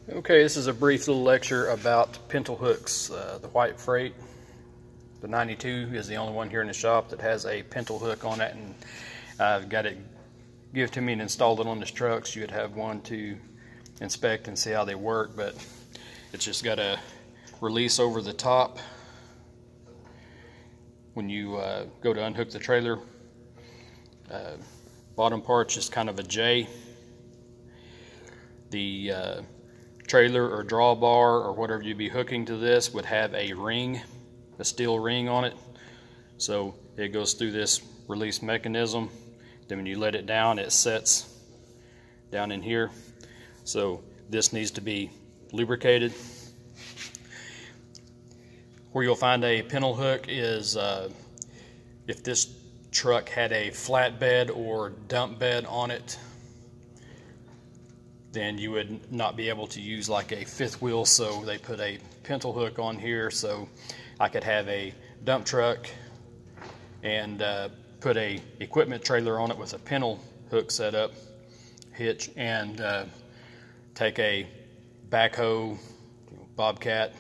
Okay, this is a brief little lecture about Pintle hooks. The white freight, the 92, is the only one here in the shop that has a Pintle hook on it, and I've got it give to me and installed it on this truck so you'd have one to inspect and see how they work. But it's just got a release over the top when you go to unhook the trailer. Bottom part's just kind of a J. The trailer or drawbar or whatever you'd be hooking to this would have a ring, a steel ring on it. So it goes through this release mechanism. Then when you let it down, it sets down in here. So this needs to be lubricated. Where you'll find a Pintle hook is if this truck had a flatbed or dump bed on it, then you would not be able to use like a fifth wheel, so they put a Pintle hook on here so I could have a dump truck and put a equipment trailer on it with a Pintle hook setup, hitch, and take a backhoe, bobcat,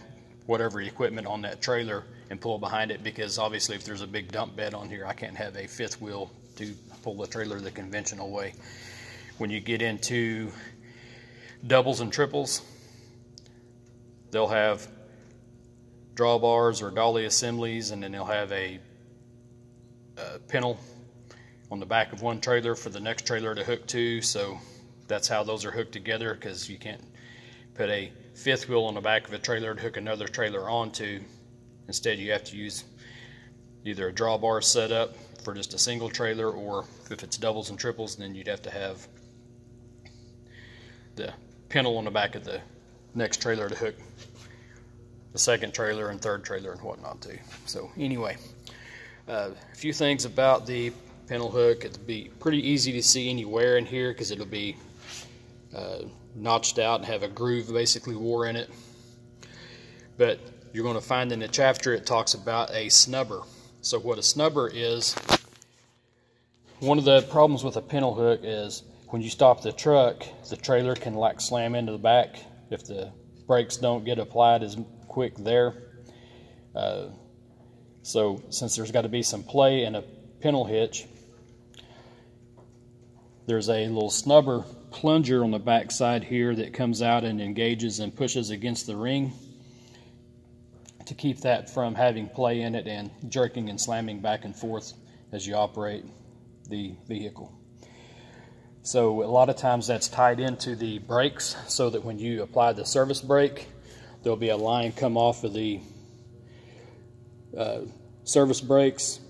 whatever equipment on that trailer and pull behind it, because obviously if there's a big dump bed on here, I can't have a fifth wheel to pull the trailer the conventional way. When you get into doubles and triples, they'll have drawbars or dolly assemblies, and then they'll have a Pintle on the back of one trailer for the next trailer to hook to. So that's how those are hooked together, because you can't put a fifth wheel on the back of a trailer to hook another trailer onto. Instead, you have to use either a drawbar setup for just a single trailer, or if it's doubles and triples, then you'd have to have the Pintle on the back of the next trailer to hook the second trailer and third trailer and whatnot too. So anyway, a few things about the Pintle hook. It'll be pretty easy to see any wear in here because it'll be notched out and have a groove basically wore in it. But you're going to find in the chapter it talks about a snubber. So what a snubber is, one of the problems with a Pintle hook is when you stop the truck, the trailer can like slam into the back if the brakes don't get applied as quick there. So since there's got to be some play in a Pintle hitch, there's a little snubber plunger on the back side here that comes out and engages and pushes against the ring to keep that from having play in it and jerking and slamming back and forth as you operate the vehicle. So a lot of times that's tied into the brakes, so that when you apply the service brake, there'll be a line come off of the service brakes,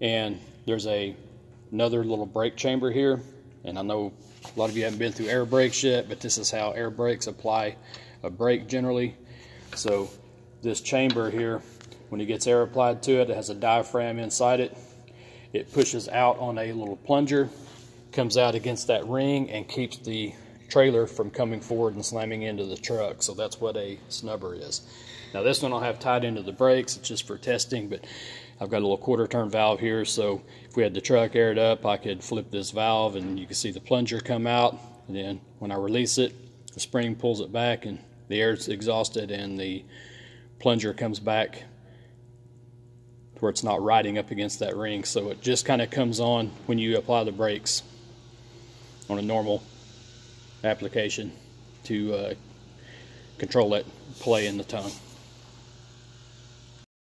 and there's another little brake chamber here. And I know a lot of you haven't been through air brakes yet, but this is how air brakes apply a brake generally. So this chamber here, when it gets air applied to it, it has a diaphragm inside it. It pushes out on a little plunger, comes out against that ring, and keeps the trailer from coming forward and slamming into the truck. So that's what a snubber is. Now this one I'll have tied into the brakes. It's just for testing, but I've got a little quarter turn valve here, so if we had the truck aired up, I could flip this valve and you can see the plunger come out, and then when I release it, the spring pulls it back and the air is exhausted and the plunger comes back where it's not riding up against that ring. So it just kind of comes on when you apply the brakes on a normal application to control that play in the tongue.